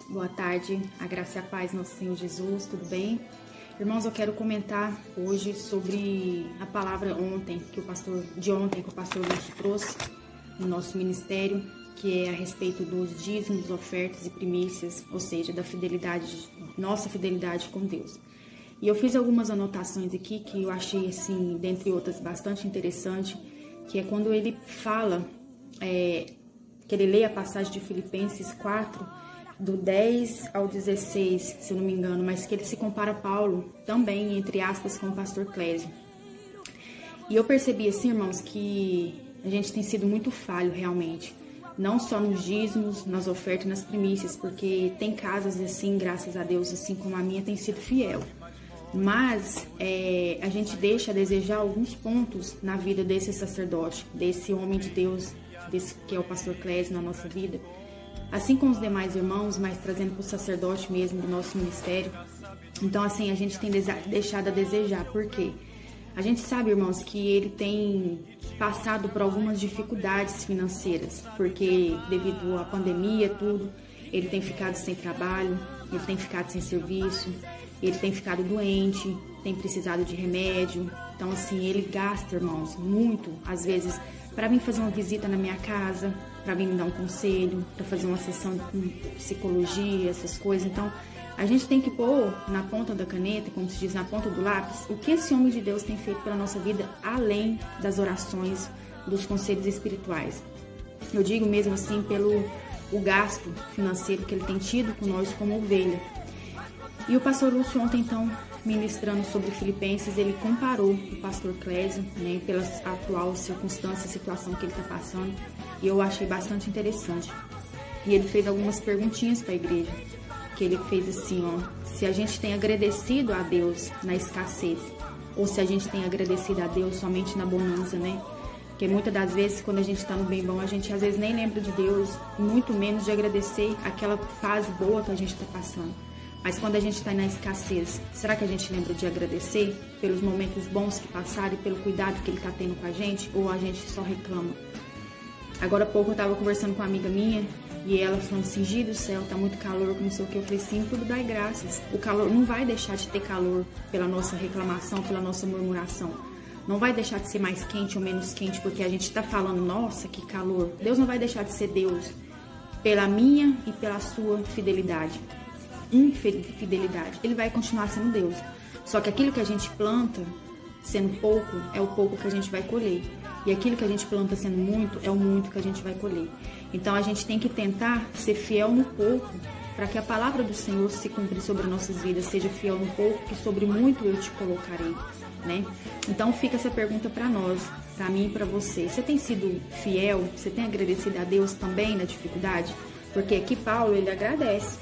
Boa tarde, a graça e a paz, nosso Senhor Jesus, tudo bem? Irmãos, eu quero comentar hoje sobre a palavra que o pastor Lúcio trouxe no nosso ministério, que é a respeito dos dízimos, ofertas e primícias, ou seja, da fidelidade, nossa fidelidade com Deus. E eu fiz algumas anotações aqui que eu achei, assim, dentre outras, bastante interessante, que é quando ele fala, que ele lê a passagem de Filipenses 4, do 10 ao 16, se eu não me engano, mas que ele se compara a Paulo também, entre aspas, com o pastor Clésio. E eu percebi assim, irmãos, que a gente tem sido muito falho realmente, não só nos dízimos, nas ofertas, nas primícias, porque tem casas assim, graças a Deus, assim como a minha, tem sido fiel. Mas a gente deixa a desejar alguns pontos na vida desse sacerdote, desse homem de Deus, desse que é o pastor Clésio na nossa vida, assim como os demais irmãos, mas trazendo para o sacerdote mesmo do nosso ministério. Então, assim, a gente tem deixado a desejar. Por quê? A gente sabe, irmãos, que ele tem passado por algumas dificuldades financeiras, porque devido à pandemia, tudo, ele tem ficado sem trabalho, ele tem ficado sem serviço, ele tem ficado doente, tem precisado de remédio. Então, assim, ele gasta, irmãos, muito, às vezes, para vir fazer uma visita na minha casa, para vir me dar um conselho, para fazer uma sessão de psicologia, essas coisas. Então, a gente tem que pôr na ponta da caneta, como se diz, na ponta do lápis, o que esse homem de Deus tem feito pela nossa vida, além das orações, dos conselhos espirituais. Eu digo mesmo assim pelo o gasto financeiro que ele tem tido com nós como ovelha. E o pastor Lúcio ontem, então, ministrando sobre Filipenses, ele comparou o pastor Clésio, né, pela atual circunstância, situação que ele está passando, e eu achei bastante interessante. E ele fez algumas perguntinhas para a igreja, que ele fez assim, se a gente tem agradecido a Deus na escassez, ou se a gente tem agradecido a Deus somente na bonança, né? Porque muitas das vezes, quando a gente está no bem bom, a gente às vezes nem lembra de Deus, muito menos de agradecer aquela fase boa que a gente está passando. Mas quando a gente está na escassez, será que a gente lembra de agradecer pelos momentos bons que passaram e pelo cuidado que ele está tendo com a gente? Ou a gente só reclama? Agora há pouco eu estava conversando com uma amiga minha e ela falando assim, Gi do céu, tá muito calor, não sei o que. Eu falei, sim, tudo dai graças. O calor não vai deixar de ter calor pela nossa reclamação, pela nossa murmuração. Não vai deixar de ser mais quente ou menos quente porque a gente está falando, nossa, que calor. Deus não vai deixar de ser Deus pela minha e pela sua fidelidade. Infidelidade, ele vai continuar sendo Deus. Só que aquilo que a gente planta sendo pouco, é o pouco que a gente vai colher. E aquilo que a gente planta sendo muito, é o muito que a gente vai colher. Então a gente tem que tentar ser fiel no pouco, para que a palavra do Senhor se cumpra sobre nossas vidas. Seja fiel no pouco, que sobre muito eu te colocarei, né? Então fica essa pergunta para nós, para mim e para você. Você tem sido fiel? Você tem agradecido a Deus também na dificuldade? Porque aqui Paulo, ele agradece.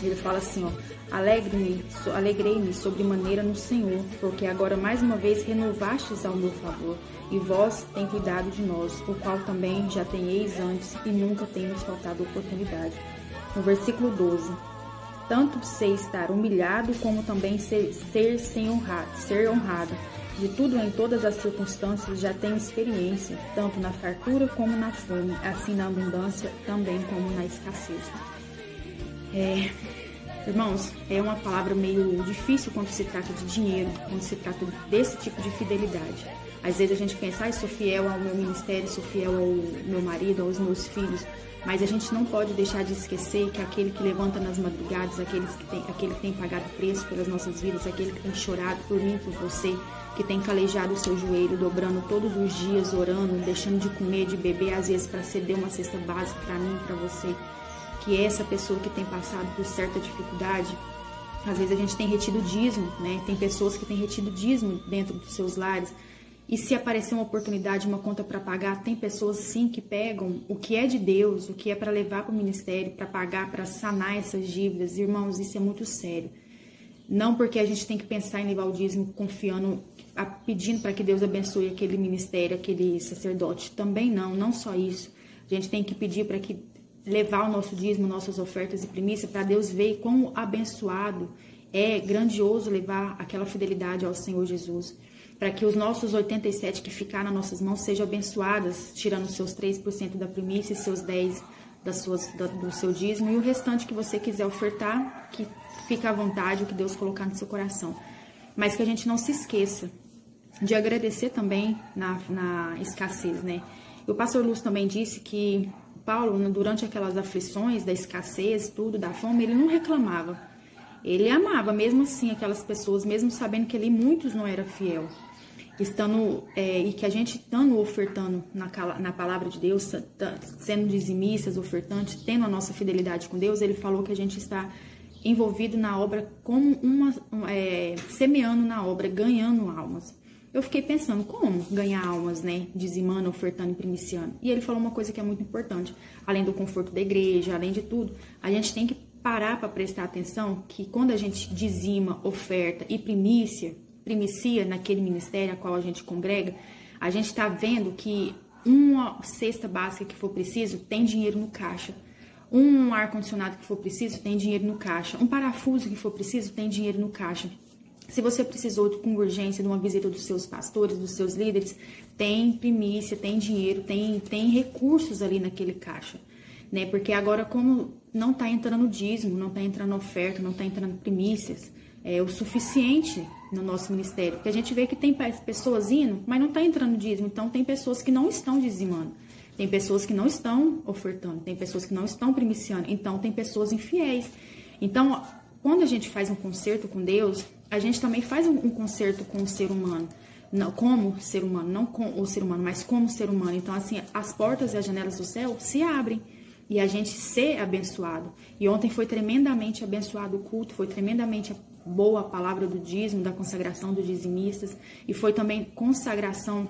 Ele fala assim, alegrei-me sobremaneira no Senhor, porque agora mais uma vez renovastes ao meu favor, e vós tem cuidado de nós, o qual também já tenheis antes, e nunca tem nos faltado oportunidade. No versículo 12, tanto sei estar humilhado, como também ser honrado. De tudo em todas as circunstâncias já tenho experiência, tanto na fartura como na fome, assim na abundância também como na escassez. Irmãos, é uma palavra meio difícil quando se trata de dinheiro, quando se trata desse tipo de fidelidade. Às vezes a gente pensa, sou fiel ao meu ministério, sou fiel ao meu marido, aos meus filhos, mas a gente não pode deixar de esquecer que aquele que levanta nas madrugadas, aquele que tem pagado preço pelas nossas vidas, aquele que tem chorado por mim, por você, que tem calejado o seu joelho, dobrando todos os dias, orando, deixando de comer, de beber, às vezes para ceder uma cesta básica para mim, para você, que é essa pessoa que tem passado por certa dificuldade. Às vezes a gente tem retido dízimo, né? Tem pessoas que têm retido dízimo dentro dos seus lares. E se aparecer uma oportunidade, uma conta para pagar, tem pessoas sim que pegam o que é de Deus, o que é para levar para o ministério, para pagar, para sanar essas dívidas. Irmãos, isso é muito sério. Não porque a gente tem que pensar em levar o dízimo confiando, pedindo para que Deus abençoe aquele ministério, aquele sacerdote. Também não só isso. A gente tem que pedir para que levar o nosso dízimo, nossas ofertas e primícias, para Deus ver como abençoado é grandioso levar aquela fidelidade ao Senhor Jesus. Para que os nossos 87 que ficar nas nossas mãos sejam abençoadas, tirando os seus 3% da primícia e seus 10% do seu dízimo, e o restante que você quiser ofertar, que fica à vontade, o que Deus colocar no seu coração. Mas que a gente não se esqueça de agradecer também na escassez, né? E o pastor Lúcio também disse que Paulo, durante aquelas aflições da escassez, tudo, da fome, ele não reclamava. Ele amava, mesmo assim, aquelas pessoas, mesmo sabendo que ali muitos não eram fiel. E que a gente estando ofertando na palavra de Deus, sendo dizimistas, ofertantes, tendo a nossa fidelidade com Deus, ele falou que a gente está envolvido na obra como semeando na obra, ganhando almas. Eu fiquei pensando, como ganhar almas, né? Dizimando, ofertando e primiciando. E ele falou uma coisa que é muito importante. Além do conforto da igreja, além de tudo, a gente tem que parar para prestar atenção que quando a gente dizima, oferta e primicia naquele ministério a qual a gente congrega, a gente está vendo que uma cesta básica que for preciso tem dinheiro no caixa. Um ar-condicionado que for preciso tem dinheiro no caixa. Um parafuso que for preciso tem dinheiro no caixa. Se você precisou com urgência de uma visita dos seus pastores, dos seus líderes, tem primícia, tem dinheiro, tem recursos ali naquele caixa, né? Porque agora, como não está entrando dízimo, não está entrando oferta, não está entrando primícias, é o suficiente no nosso ministério. Porque a gente vê que tem pessoas indo, mas não está entrando dízimo. Então, tem pessoas que não estão dizimando. Tem pessoas que não estão ofertando. Tem pessoas que não estão primiciando. Então, tem pessoas infiéis. Então, quando a gente faz um concerto com Deus, a gente também faz um concerto com o ser humano. Não, como ser humano, não com o ser humano, mas como ser humano. Então, assim, as portas e as janelas do céu se abrem. E a gente ser abençoado. E ontem foi tremendamente abençoado o culto, foi tremendamente boa a palavra do dízimo, da consagração dos dizimistas. E foi também consagração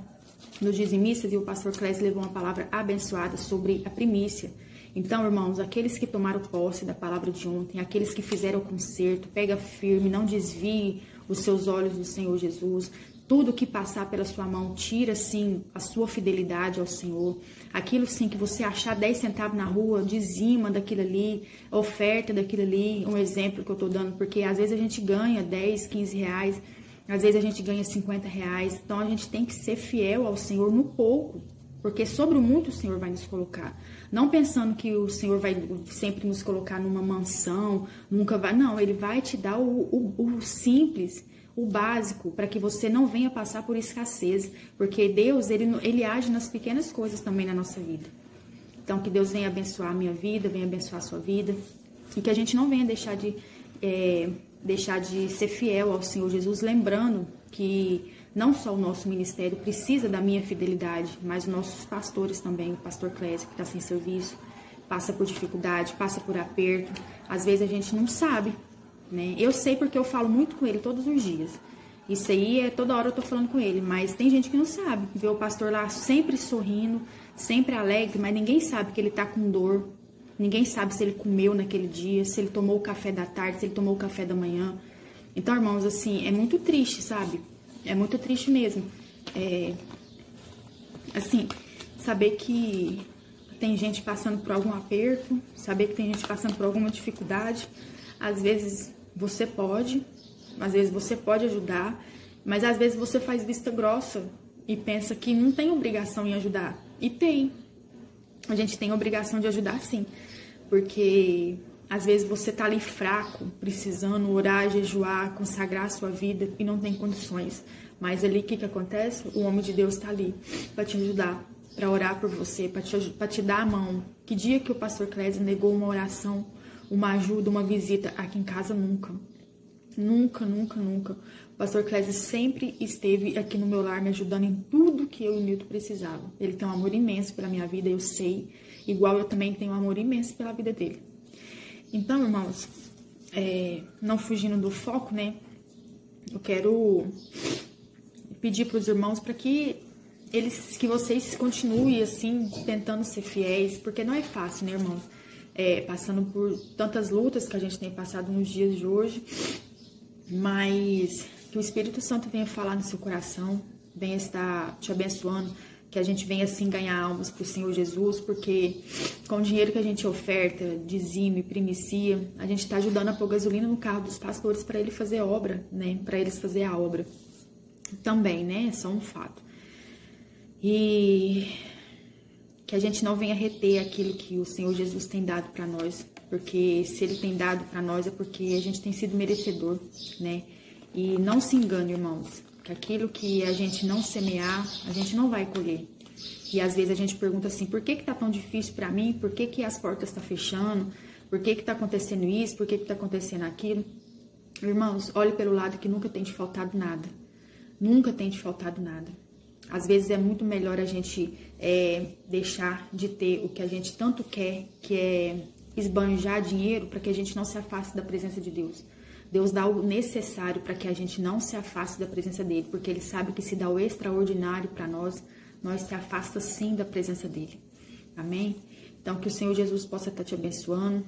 dos dizimistas, e o pastor Clésio levou uma palavra abençoada sobre a primícia. Então, irmãos, aqueles que tomaram posse da palavra de ontem, aqueles que fizeram o concerto, pega firme, não desvie os seus olhos do Senhor Jesus. Tudo que passar pela sua mão, tira, sim, a sua fidelidade ao Senhor. Aquilo, sim, que você achar 10 centavos na rua, dizima daquilo ali, oferta daquilo ali. Um exemplo que eu tô dando, porque às vezes a gente ganha 10, 15 reais, às vezes a gente ganha 50 reais. Então, a gente tem que ser fiel ao Senhor no pouco, porque sobre o muito o Senhor vai nos colocar. Não pensando que o Senhor vai sempre nos colocar numa mansão, nunca vai. Não, Ele vai te dar o simples, o básico, para que você não venha passar por escassez, porque Deus, ele age nas pequenas coisas também na nossa vida. Então, que Deus venha abençoar a minha vida, venha abençoar a sua vida, e que a gente não venha deixar de ser fiel ao Senhor Jesus, lembrando que não só o nosso ministério precisa da minha fidelidade, mas os nossos pastores também, o pastor Clésio, que está sem serviço, passa por dificuldade, passa por aperto, às vezes a gente não sabe, né? Eu sei porque eu falo muito com ele todos os dias. Isso aí toda hora eu tô falando com ele, mas tem gente que não sabe. Vê o pastor lá sempre sorrindo, sempre alegre, mas ninguém sabe que ele tá com dor. Ninguém sabe se ele comeu naquele dia, se ele tomou o café da tarde, se ele tomou o café da manhã. Então, irmãos, assim, é muito triste, sabe? É muito triste mesmo. Assim, saber que tem gente passando por algum aperto, saber que tem gente passando por alguma dificuldade. Às vezes você pode ajudar, mas às vezes você faz vista grossa e pensa que não tem obrigação em ajudar. E tem. A gente tem obrigação de ajudar, sim. Porque às vezes você tá ali fraco, precisando orar, jejuar, consagrar a sua vida e não tem condições. Mas ali o que acontece? O homem de Deus tá ali para te ajudar, para orar por você, para te dar a mão. Que dia que o pastor Clésio negou uma oração, uma ajuda, uma visita aqui em casa? Nunca. Nunca, nunca, nunca. O pastor Clésio sempre esteve aqui no meu lar me ajudando em tudo que eu e o Nilton precisavam. Ele tem um amor imenso pela minha vida, eu sei. Igual eu também tenho um amor imenso pela vida dele. Então, irmãos, não fugindo do foco, né? Eu quero pedir para os irmãos para que vocês continuem assim, tentando ser fiéis, porque não é fácil, né, irmãos? Passando por tantas lutas que a gente tem passado nos dias de hoje, mas que o Espírito Santo venha falar no seu coração, venha estar te abençoando, que a gente venha assim ganhar almas para o Senhor Jesus, porque com o dinheiro que a gente oferta, dizime, primicia, a gente está ajudando a pôr gasolina no carro dos pastores para ele fazer obra, né? Para eles fazer a obra também, né? É só um fato. E que a gente não venha reter aquilo que o Senhor Jesus tem dado para nós, porque se Ele tem dado para nós é porque a gente tem sido merecedor, né? E não se engane, irmãos, que aquilo que a gente não semear, a gente não vai colher. E às vezes a gente pergunta assim, por que tá tão difícil para mim? Por que as portas estão fechando? Por que tá acontecendo isso? Por que tá acontecendo aquilo? Irmãos, olhe pelo lado que nunca tem te faltado nada. Nunca tem te faltado nada. Às vezes é muito melhor a gente deixar de ter o que a gente tanto quer, que é esbanjar dinheiro, para que a gente não se afaste da presença de Deus. Deus dá o necessário para que a gente não se afaste da presença dele, porque ele sabe que se dá o extraordinário para nós, nós se afasta sim da presença dele. Amém? Então que o Senhor Jesus possa estar te abençoando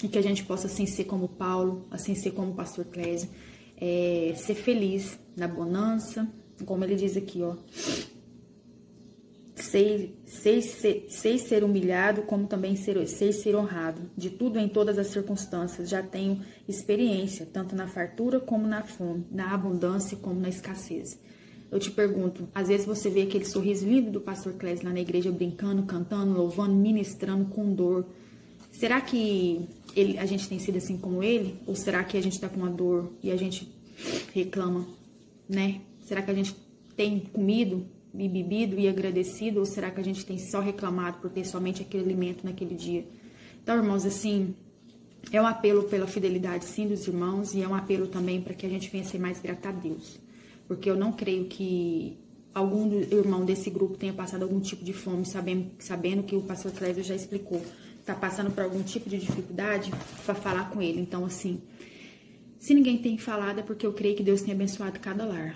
e que a gente possa assim ser como Paulo, assim ser como o pastor Clésio, ser feliz na bonança, como ele diz aqui, ó. Sei ser humilhado, como também sei ser honrado. De tudo em todas as circunstâncias já tenho experiência, tanto na fartura como na fome, na abundância como na escassez. Eu te pergunto, às vezes você vê aquele sorriso lindo do pastor Clésio lá na igreja, brincando, cantando, louvando, ministrando com dor. Será que a gente tem sido assim como ele? Ou será que a gente está com uma dor e a gente reclama, né? Será que a gente tem comido e bebido e agradecido? Ou será que a gente tem só reclamado por ter somente aquele alimento naquele dia? Então, irmãos, assim, é um apelo pela fidelidade, sim, dos irmãos. E é um apelo também para que a gente venha ser mais grata a Deus. Porque eu não creio que algum irmão desse grupo tenha passado algum tipo de fome, sabendo que o pastor Clésio já explicou. Está passando por algum tipo de dificuldade para falar com ele. Então, assim, se ninguém tem falado é porque eu creio que Deus tem abençoado cada lar.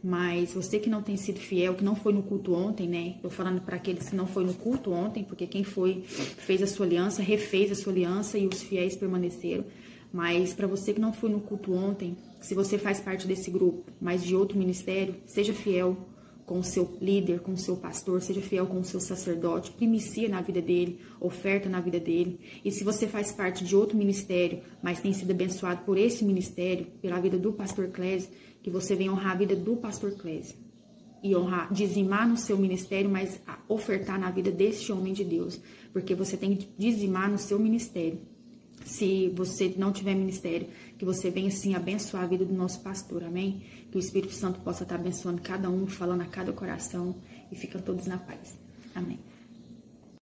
Mas você que não tem sido fiel, que não foi no culto ontem, né? Tô falando para aqueles que não foi no culto ontem, porque quem foi fez a sua aliança, refez a sua aliança e os fiéis permaneceram. Mas para você que não foi no culto ontem, se você faz parte desse grupo, mas de outro ministério, seja fiel com o seu líder, com o seu pastor, seja fiel com o seu sacerdote, primicia na vida dele, oferta na vida dele. E se você faz parte de outro ministério, mas tem sido abençoado por esse ministério, pela vida do pastor Clésio, que você venha honrar a vida do pastor Clésio. E honrar, dizimar no seu ministério, mas ofertar na vida deste homem de Deus. Porque você tem que dizimar no seu ministério. Se você não tiver ministério, que você venha assim abençoar a vida do nosso pastor, amém? Que o Espírito Santo possa estar abençoando cada um, falando a cada coração e ficam todos na paz, amém.